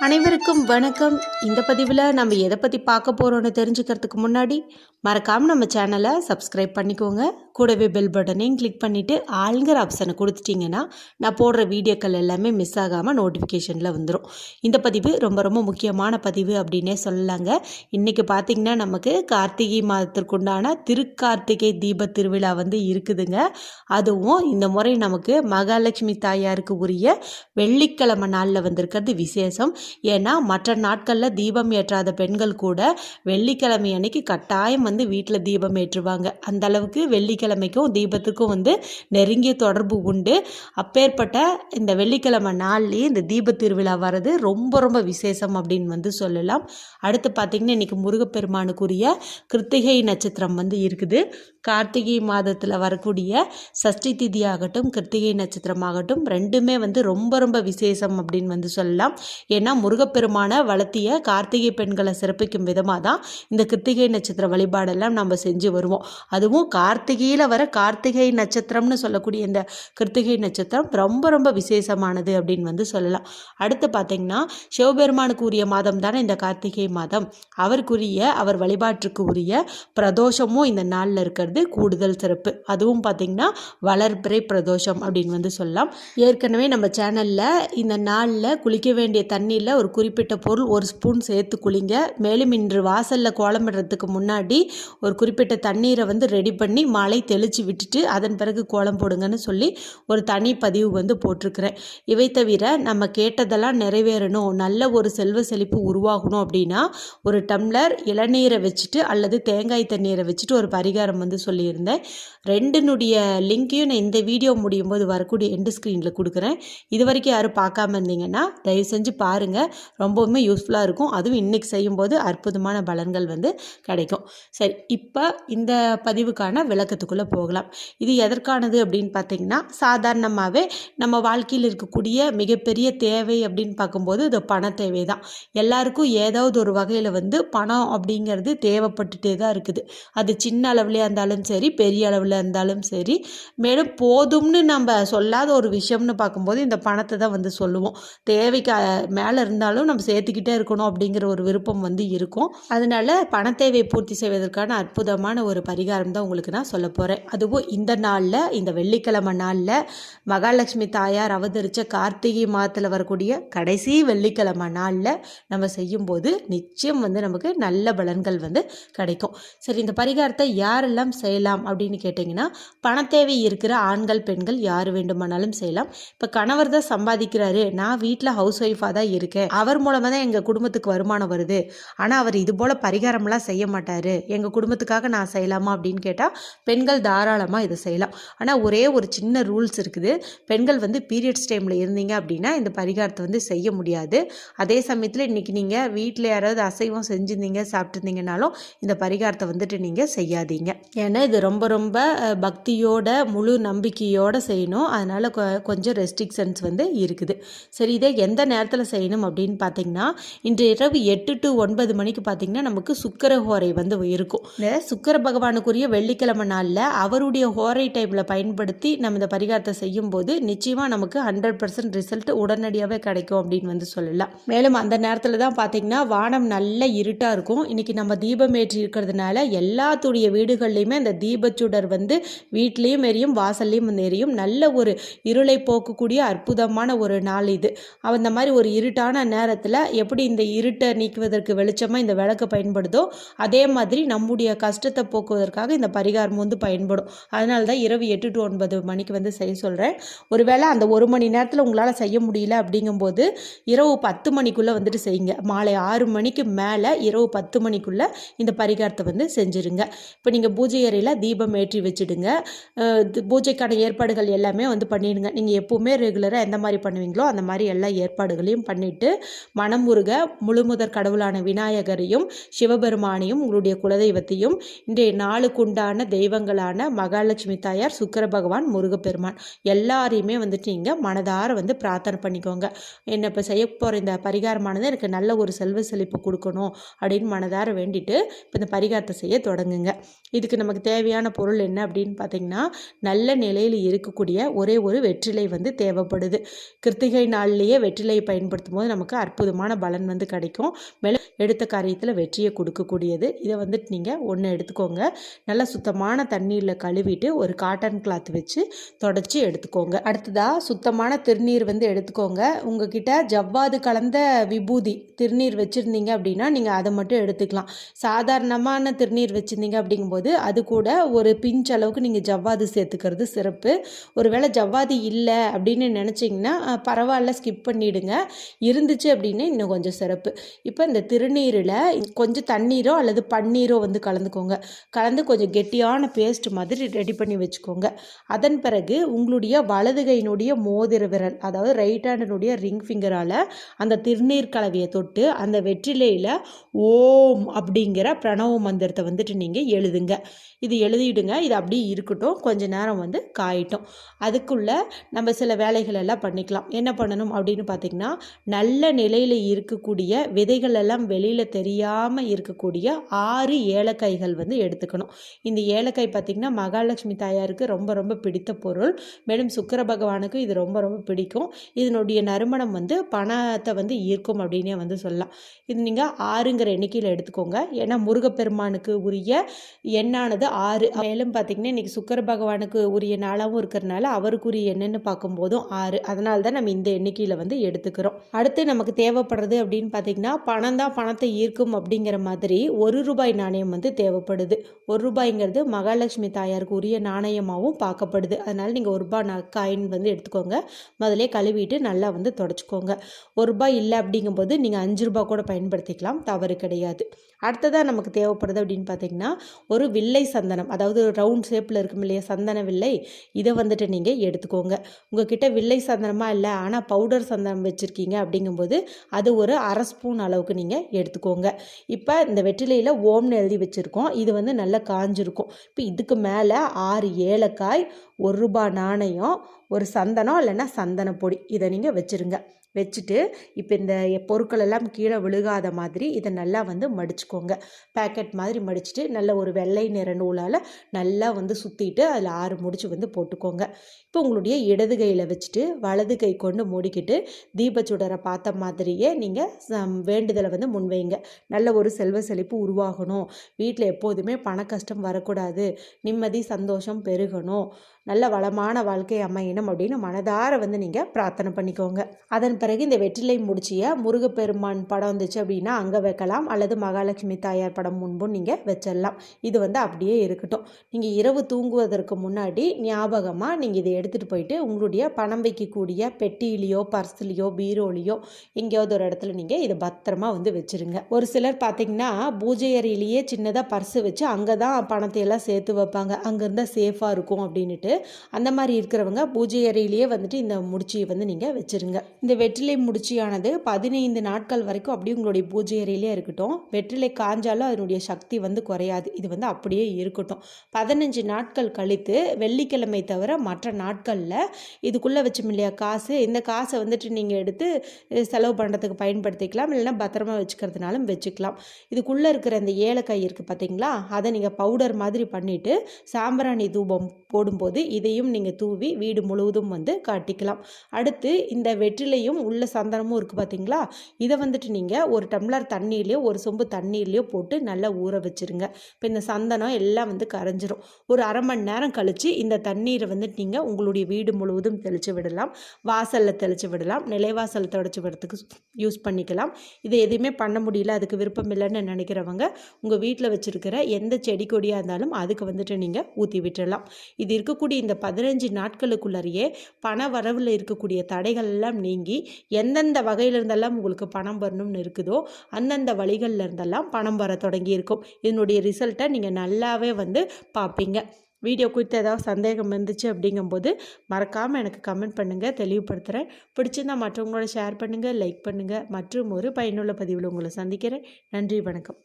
அனைவருக்கும் வணக்கம். இந்த பதிவில் நம்ம எதை பற்றி பார்க்க போகிறோன்னு தெரிஞ்சுக்கிறதுக்கு முன்னாடி மறக்காமல் நம்ம சேனலை சப்ஸ்கிரைப் பண்ணிக்கோங்க. கூடவே பெல் பட்டனையும் கிளிக் பண்ணிவிட்டு ஆளுங்கிற ஆப்ஷனை கொடுத்துட்டிங்கன்னா நான் போடுற வீடியோக்கள் எல்லாமே மிஸ் ஆகாமல் நோட்டிஃபிகேஷனில் வந்துடும். இந்த பதிவு ரொம்ப ரொம்ப முக்கியமான பதிவு அப்படின்னே சொல்லலாங்க. இன்றைக்கி பார்த்திங்கன்னா நமக்கு கார்த்திகை மாதத்திற்குண்டான திருக்கார்த்திகை தீப திருவிழா இருக்குதுங்க. அதுவும் இந்த முறை நமக்கு மகாலட்சுமி தாயாருக்கு உரிய வெள்ளிக்கிழமை நாளில் வந்திருக்கிறது விசேஷம். ஏன்னா மற்ற நாட்களில் தீபம் ஏற்றாத பெண்கள் கூட வெள்ளிக்கிழமை அன்னைக்கு கட்டாயம் வீட்டில் தீபம் ஏற்றுவாங்க. அந்த அளவுக்கு வெள்ளிக்கிழமைக்கும் தீபத்துக்கும் நெருங்கிய தொடர்பு உண்டு. அப்பேற்பட்ட இந்த வெள்ளிக்கிழமை நாள்லேயே இந்த தீப திருவிழா வர்றது ரொம்ப ரொம்ப விசேஷம் அப்படின்னு சொல்லலாம். அடுத்து பார்த்திங்கன்னா இன்றைக்கி முருகப்பெருமானுக்குரிய கிருத்திகை நட்சத்திரம் இருக்குது. கார்த்திகை மாதத்தில் வரக்கூடிய சஷ்டி திதி ஆகட்டும் கிருத்திகை நட்சத்திரமாகட்டும் ரெண்டுமே ரொம்ப ரொம்ப விசேஷம் அப்படின்னு சொல்லலாம். ஏன்னா முருகப்பெருமானை வளர்த்திய கார்த்திகை பெண்களை சிறப்பிக்கும் விதமாக தான் இந்த கிருத்திகை நட்சத்திர வழிபாடெல்லாம் நம்ம செஞ்சு வருவோம். அதுவும் கார்த்திகையில் வர கார்த்திகை நட்சத்திரம்னு சொல்லக்கூடிய இந்த கிருத்திகை நட்சத்திரம் ரொம்ப ரொம்ப விசேஷமானது அப்படின்னு சொல்லலாம். அடுத்து பார்த்திங்கன்னா சிவபெருமானுக்கு உரிய மாதம் தானே இந்த கார்த்திகை மாதம். அவர் வழிபாட்டுக்கு உரிய பிரதோஷமும் இந்த நாளில் இருக்கிறது கூடுதல் சிறப்பு. அதுவும் பார்த்திங்கன்னா வளர்பிறை பிரதோஷம் அப்படின்னு சொல்லலாம். ஏற்கனவே நம்ம சேனலில் இந்த நாளில் குளிக்க வேண்டிய தண்ணியில் ஒரு குறிப்பிட்ட பொருள் 1 ஸ்பூன் சேர்த்து குளிங்க. மேலும் இன்று வாசலில் கோலமிடுறதுக்கு முன்னாடி ஒரு குறிப்பிட்ட தண்ணீரை ரெடி பண்ணி மாலை தெளித்து விட்டுட்டு அதன் பிறகு கோலம் போடுங்கன்னு சொல்லி ஒரு தனி பதிவு போட்டிருக்கிறேன். இவை தவிர நம்ம கேட்டதெல்லாம் நிறைவேறணும், நல்ல ஒரு செல்வ செழிப்பு உருவாகணும் அப்படின்னா ஒரு டம்ளர் இளநீரை வச்சுட்டு அல்லது தேங்காய் தண்ணீரை வச்சுட்டு ஒரு பரிகாரம் சொல்லியிருந்தேன். ரெண்டுனுடைய லிங்கையும் நான் இந்த வீடியோ முடியும் போது வரக்கூடிய எண்டு ஸ்க்ரீனில் கொடுக்குறேன். இது வரைக்கும் யாரும் பார்க்காம இருந்தீங்கன்னா தயவு செஞ்சு பாருங்கள், ரொம்பவுமே யூஸ்ஃபுல்லாக இருக்கும். அதுவும் இன்றைக்கி செய்யும்போது அற்புதமான பலன்கள் கிடைக்கும். சரி, இப்போ இந்த பதிவுக்கான விளக்கத்துக்குள்ளே போகலாம். இது எதற்கானது அப்படின்னு பார்த்தீங்கன்னா சாதாரணமாகவே நம்ம வாழ்க்கையில் இருக்கக்கூடிய மிகப்பெரிய தேவை அப்படின்னு பார்க்கும்போது இது பண தேவை தான். எல்லாருக்கும் ஏதாவது ஒரு வகையில் பணம் அப்படிங்கிறது தேவைப்பட்டுட்டே தான் இருக்குது. அது சின்ன அளவில் இருந்தாலும் சரி பெரிய அளவில் இருந்தாலும் சரி. மேலும் போதும்னு நம்ம சொல்லாத ஒரு விஷயம்னு பார்க்கும்போது இந்த பணத்தை தான் சொல்லுவோம். தேவைக்கு மேலே இருந்தாலும் நம்ம சேர்த்துக்கிட்டே இருக்கணும் அப்படிங்கிற ஒரு விருப்பம் இருக்கும். அதனால பண தேவையை பூர்த்தி செய்வதற்கான அற்புதமான ஒரு பரிகாரம் தான் உங்களுக்கு நான் சொல்ல போகிறேன். அதுவும் இந்த நாளில், இந்த வெள்ளிக்கிழமை நாளில் மகாலட்சுமி தாயார் அவதரித்த கார்த்திகை மாதத்தில் வரக்கூடிய கடைசி வெள்ளிக்கிழமை நாளில் நம்ம செய்யும்போது நிச்சயம் நமக்கு நல்ல பலன்கள் கிடைக்கும். சரி, இந்த பரிகாரத்தை யாரெல்லாம் செய்யலாம் அப்படின்னு கேட்டிங்கன்னா பண தேவை இருக்கிற ஆண்கள் பெண்கள் யார் வேண்டுமானாலும் செய்யலாம். இப்போ கணவர் தான் சம்பாதிக்கிறாரு, நான் வீட்டில் ஹவுஸ் ஒய்ஃபாக தான் இருக்கேன், அவர் மூலமாக தான் எங்கள் குடும்பத்துக்கு வருமானம் வருது, ஆனால் அவர் இது போல் பரிகாரம்லாம் செய்ய மாட்டார், எங்கள் குடும்பத்துக்காக நான் செய்யலாமா அப்படின்னு கேட்டால் பெண்கள் தாராளமாக இதை செய்யலாம். ஆனால் ஒரே ஒரு சின்ன ரூல்ஸ் இருக்குது. பெண்கள் பீரியட்ஸ் டைமில் இருந்தீங்க அப்படின்னா இந்த பரிகாரத்தை செய்ய முடியாது. அதே சமயத்தில் இன்றைக்கி நீங்கள் வீட்டில் யாராவது அசைவம் செஞ்சுருந்தீங்க சாப்பிட்டுருந்தீங்கனாலும் இந்த பரிகாரத்தை நீங்கள் செய்யாதீங்க. ஏன்னா இது ரொம்ப ரொம்ப பக்தியோட முழு நம்பிக்கையோடு செய்யணும். அதனால் கொஞ்சம் ரெஸ்ட்ரிக்ஷன்ஸ் இருக்குது. சரி, இதை எந்த நேரத்தில் செய்யணும் அப்படின்னு பார்த்தீங்கன்னா இன்று இரவு 8 to 9 மணிக்கு பார்த்தீங்கன்னா நமக்கு சுக்கிர ஹோரை இருக்கும். இந்த சுக்கிர பகவானுக்குரிய வெள்ளிக்கிழமை நாளில் அவருடைய ஹோரை டைமில் பயன்படுத்தி நம்ம இந்த பரிகாரத்தை செய்யும்போது நிச்சயமாக நமக்கு 100% ரிசல்ட் உடனடியாகவே கிடைக்கும் அப்படின்னு சொல்லலாம். மேலும் அந்த நேரத்தில் தான் பார்த்தீங்கன்னா வானம் நல்ல இருட்டாக இருக்கும். இன்றைக்கி நம்ம தீபம் ஏற்றி இருக்கிறதுனால எல்லாத்துடைய வீடுகள்லையுமே அந்த தீபச்சுடர் வீட்லேயும் எரியும் வாசல்லையும் எரியும். நல்ல ஒரு இருளை போக்கக்கூடிய அற்புதமான ஒரு நாள் இது. அந்த மாதிரி ஒரு இருட்டான நேரத்தில் எப்படி இந்த இருட்டை நீக்குவதற்கு வெளிச்சமாக இந்த விளக்கு பயன்படுதோ அதே மாதிரி நம்முடைய கஷ்டத்தை போக்குவதற்காக இந்த பரிகாரம் பயன்படும். அதனால தான் இரவு 8 to 9 மணிக்கு செய்ய சொல்கிறேன். ஒருவேளை அந்த 1 மணி நேரத்தில் உங்களால் செய்ய முடியல அப்படிங்கும்போது இரவு 10 மணிக்குள்ளே செய்யுங்க. மாலை 6 மணிக்கு மேலே இரவு 10 மணிக்குள்ளே இந்த பரிகாரத்தை செஞ்சுருங்க. இப்போ நீங்கள் பூஜை அறையில் தீபம் ஏற்றி வச்சுடுங்க. பூஜைக்கான ஏற்பாடுகள் எல்லாமே பண்ணிடுங்க. நீங்கள் எப்போவுமே ரெகுலராக எந்த மாதிரி பண்ணுவீங்களோ அந்த மாதிரி எல்லா ஏற்பாடுகளையும் பண்ணிவிட்டு மனமுருக முழுமுதற் கடவுளான விநாயகரையும் சிவபெருமானையும் உங்களுடைய குலதெய்வத்தையும் இன்றைய நாளுக்குண்டான தெய்வங்களை கடவுள்களான மகாலட்சுமி தாயார், சுக்கிர பகவான், முருகப்பெருமான் எல்லாரையுமே வந்துட்டு நீங்கள் மனதார வந்து பிரார்த்தனை பண்ணிக்கோங்க. என்ன இப்போ செய்ய போகிற இந்த பரிகாரமானது எனக்கு நல்ல ஒரு செல்வ செழிப்பு கொடுக்கணும் அப்படின்னு மனதார வேண்டிட்டு இப்போ இந்த பரிகாரத்தை செய்ய தொடங்குங்க. இதுக்கு நமக்கு தேவையான பொருள் என்ன அப்படின்னு பார்த்தீங்கன்னா, நல்ல நிலையில் இருக்கக்கூடிய ஒரே ஒரு வெற்றிலை வந்து தேவைப்படுது. கிருத்திகை நாள்லேயே வெற்றிலையை பயன்படுத்தும் போது நமக்கு அற்புதமான பலன் வந்து கிடைக்கும். மேலும் எடுத்த காரியத்தில் வெற்றியை கொடுக்கக்கூடியது. இதை வந்துட்டு நீங்கள் ஒன்று எடுத்துக்கோங்க. நல்லா சுத்தமான தண்ணீரில் கழுவிட்டு ஒரு காட்டன் கிளாத் வச்சு தொடச்சி எடுத்துக்கோங்க. அடுத்ததாக சுத்தமான திருநீர் வந்து எடுத்துக்கோங்க. உங்ககிட்ட ஜவ்வாது கலந்த விபூதி திருநீர் வச்சுருந்தீங்க அப்படின்னா நீங்கள் அதை மட்டும் எடுத்துக்கலாம். சாதாரணமான திருநீர் வச்சுருந்தீங்க அப்படிங்கும்போது அது கூட ஒரு பிஞ்ச் அளவுக்கு நீங்கள் ஜவ்வாது சேர்த்துக்கிறது சிறப்பு. ஒருவேளை ஜவ்வாது இல்லை அப்படின்னு நினச்சிங்கன்னா பரவாயில்ல, ஸ்கிப் பண்ணிவிடுங்க. இருந்துச்சு அப்படின்னு இன்னும் கொஞ்சம் சிறப்பு. இப்போ இந்த திருநீரில் கொஞ்சம் தண்ணீரோ அல்லது பன்னீரோ வந்து கலந்து கொஞ்சம் கெட்டியான பேஸ்ட் மாதிரி ரெடி பண்ணி வச்சுக்கோங்க. அதன் பிறகு உங்களுடைய வலது கையினுடைய மோதிர விரல், அதாவது ரைட் ஹேண்டினுடைய ரிங் ஃபிங்கரால் அந்த திருநீர் கலவையை தொட்டு அந்த வெற்றிலையில் ஓம் அப்படிங்கிற பிரணவ மந்திரத்தை வந்துட்டு நீங்கள் எழுதுங்க. இது எழுதிடுங்க. இது அப்படியே இருக்கட்டும், கொஞ்ச நேரம் வந்து காயட்டும். அதுக்குள்ளே நம்ம சில வேலைகள் எல்லாம் பண்ணிக்கலாம். என்ன பண்ணணும் அப்படின்னு பார்த்திங்கன்னா, நல்ல நிலையில் இருக்கக்கூடிய விதைகள் எல்லாம் வெளியில் தெரியாமல் இருக்கக்கூடிய 6 ஏலக்காய்கள் வந்து எடுத்துக்கணும். இந்த ஏலக்காய் பார்த்திங்கன்னா மகாலட்சுமி தாயாருக்கு ரொம்ப ரொம்ப பிடித்த பொருள். மேலும் சுக்கிர பகவானுக்கு இது ரொம்ப ரொம்ப பிடிக்கும். இதனுடைய நறுமணம் வந்து பணத்தை வந்து ஈர்க்கும் அப்படின்னே வந்து சொல்லலாம். இது நீங்கள் 6ங்கிற எண்ணிக்கையில் எடுத்துக்கோங்க. ஏன்னா முருகப்பெருமானுக்கு உரிய எண்ணானது 6. மேலும் பார்த்திங்கன்னா இன்றைக்கி சுக்கிர பகவானுக்கு உரிய நாளாகவும் இருக்கிறனால அவருக்குரிய எண்ணென்னு பார்க்கும்போதும் 6. அதனால தான் நம்ம இந்த எண்ணிக்கையில் வந்து எடுத்துக்கிறோம். அடுத்து நமக்கு தேவைப்படுறது அப்படின்னு பார்த்திங்கன்னா, பணம் தான் பணத்தை ஈர்க்கும் அப்படிங்கிற மாதிரி ₹1 நாணயம் வந்து தேவைப்படுது. ₹1 மகாலட்சுமி தாயாருக்கு உரிய நாணயமாகவும் பார்க்கப்படுது. அதனால் நீங்கள் ₹1 காயின் வந்து எடுத்துக்கோங்க. முதலே கழுவிட்டு நல்லா வந்து தொடச்சிக்கோங்க. ₹1 இல்லை அப்படிங்கும்போது நீங்கள் ₹5 கூட பயன்படுத்திக்கலாம், தவறு கிடையாது. அடுத்ததாக நமக்கு தேவைப்படுது அப்படின்னு பார்த்திங்கன்னா, ஒரு வில்லை சந்தனம், அதாவது ரவுண்ட் ஷேப்பில் இருக்கும் இல்லையா சந்தன வில்லை, இதை வந்துட்டு நீங்கள் எடுத்துக்கோங்க. உங்ககிட்ட வில்லை சந்தனமாக இல்லை ஆனால் பவுடர் சந்தனம் வச்சுருக்கீங்க அப்படிங்கும்போது அது ஒரு 1/2 ஸ்பூன் அளவுக்கு நீங்கள் எடுத்துக்கோங்க. இப்போ இந்த வெற்றிலையில் ஓம்னு எழுதி வச்சுருக்கோம். இது வந்து நல்லா காஞ்சிருக்கும். இப்போ இதுக்கு மேலே 6 ஏலக்காய், ₹1 நாணயம், ஒரு சந்தனம் இல்லைன்னா சந்தன பொடி, இதை நீங்கள் வச்சுருங்க. வச்சுட்டு இப்போ இந்த பொருட்கள் எல்லாம் கீழே விழுகாத மாதிரி இதை நல்லா வந்து மடிச்சுக்கோங்க. பேக்கெட் மாதிரி மடிச்சுட்டு நல்ல ஒரு வெள்ளை நிற நூலால் நல்லா வந்து சுற்றிட்டு அதில் 6 முடிச்சு வந்து போட்டுக்கோங்க. இப்போ உங்களுடைய இடது கையில் வச்சுட்டு வலது கை கொண்டு மூடிக்கிட்டு தீபச்சுடரை பார்த்த மாதிரியே நீங்கள் வேண்டுதலை வந்து முன்வைங்க. நல்ல ஒரு செல்வ செழிப்பு உருவாகணும், வீட்டில் எப்போதுமே பண கஷ்டம் வரக்கூடாது, நிம்மதி சந்தோஷம் பெருகணும், நல்ல வளமான வாழ்க்கை அமையணும் அப்படின்னு மனதார வந்து நீங்கள் பிரார்த்தனை பண்ணிக்கோங்க. அதன் பிறகு இந்த வெற்றிலை முடிச்சிய முருகப்பெருமான் படம் வந்துச்சு அப்படின்னா அங்கே வைக்கலாம், அல்லது மகாலட்சுமி தாயார் படம் முன்பும் நீங்கள் வச்சிடலாம். இது வந்து அப்படியே இருக்கட்டும். நீங்கள் இரவு தூங்குவதற்கு முன்னாடி ஞாபகமாக நீங்கள் இதை எடுத்துகிட்டு போயிட்டு உங்களுடைய பணம் வைக்கக்கூடிய பெட்டியிலையோ பர்ஸ்லையோ பீரோலையோ எங்கேயாவது ஒரு இடத்துல நீங்கள் இதை பத்திரமா வந்து வச்சுருங்க. ஒரு சிலர் பார்த்திங்கன்னா பூஜை அறையிலேயே சின்னதாக பர்ஸு வச்சு அங்கே தான் பணத்தை எல்லாம் சேர்த்து வைப்பாங்க, அங்கே இருந்தால் சேஃபாக இருக்கும் அப்படின்ட்டு. அந்த மாதிரி இருக்கிறவங்க பூஜை அறையிலேயே வந்துட்டு இந்த முடிச்சியை வந்து நீங்கள் வச்சுருங்க. இந்த வெற்றிலை முடிச்சியானது 15 நாட்கள் வரைக்கும் அப்படியே உங்களுடைய பூஜை அறையிலே இருக்கட்டும். வெற்றிலை காஞ்சாலும் அதனுடைய சக்தி வந்து குறையாது, இது வந்து அப்படியே இருக்கட்டும். 15 நாட்கள் கழித்து வெள்ளிக்கிழமை தவிர மற்ற நாட்களில் இதுக்குள்ளே வச்சோம் இல்லையா காசு, இந்த காசை வந்துட்டு நீங்கள் எடுத்து செலவு பண்ணுறதுக்கு பயன்படுத்திக்கலாம், இல்லைன்னா பத்திரமா வச்சுக்கிறதுனாலும் வச்சுக்கலாம். இதுக்குள்ளே இருக்கிற இந்த ஏலக்காய் இருக்குது பார்த்தீங்களா, அதை நீங்கள் பவுடர் மாதிரி பண்ணிவிட்டு சாம்பிராணி தூபம் போடும்போது இதையும் நீங்கள் தூவி வீடு முழுவதும் வந்து காட்டிக்கலாம். அடுத்து இந்த வெற்றிலையும் உள்ள சந்தனமும் இருக்குது பார்த்தீங்களா, இதை வந்துட்டு நீங்கள் ஒரு டம்ளர் தண்ணீர்லையோ ஒரு சொம்பு தண்ணீர்லையோ போட்டு நல்லா ஊற வச்சுருங்க. இப்போ இந்த சந்தனம் எல்லாம் வந்து கரைஞ்சிரும். ஒரு 1/2 மணி நேரம் கழித்து இந்த தண்ணீரை வந்துட்டு நீங்கள் உங்களுடைய வீடு முழுவதும் தெளித்து விடலாம், வாசலில் தெளித்து விடலாம், நிலைவாசல் தொடச்சி விடுறதுக்கு யூஸ் பண்ணிக்கலாம். இதை எதுவுமே பண்ண முடியல, அதுக்கு விருப்பம் இல்லைன்னு நினைக்கிறவங்க உங்கள் வீட்டில் வச்சுருக்கிற எந்த செடி கொடியாக இருந்தாலும் அதுக்கு வந்துட்டு நீங்கள் ஊற்றி விட்டுடலாம். இது இருக்கக்கூடிய இந்த 15 நாட்களுக்குள்ளேயே பண வரவில் இருக்கக்கூடிய தடைகள் எல்லாம் நீங்கி எந்தெந்த வகையில் இருந்தெல்லாம் உங்களுக்கு பணம் வரணும்னு இருக்குதோ அந்தந்த வழிகளில் இருந்தெல்லாம் பணம் வர தொடங்கி இருக்கும். இதனுடைய ரிசல்ட்டை நீங்கள் நல்லாவே வந்து பார்ப்பீங்க. வீடியோ குறித்து ஏதாவது சந்தேகம் இருந்துச்சு அப்படிங்கும்போது மறக்காமல் எனக்கு கமெண்ட் பண்ணுங்கள், தெளிவுபடுத்துகிறேன். பிடிச்சிருந்தால் மற்றவங்களோட ஷேர் பண்ணுங்கள், லைக் பண்ணுங்கள். மற்றும் ஒரு பயனுள்ள பதிவில் உங்களை சந்திக்கிறேன். நன்றி, வணக்கம்.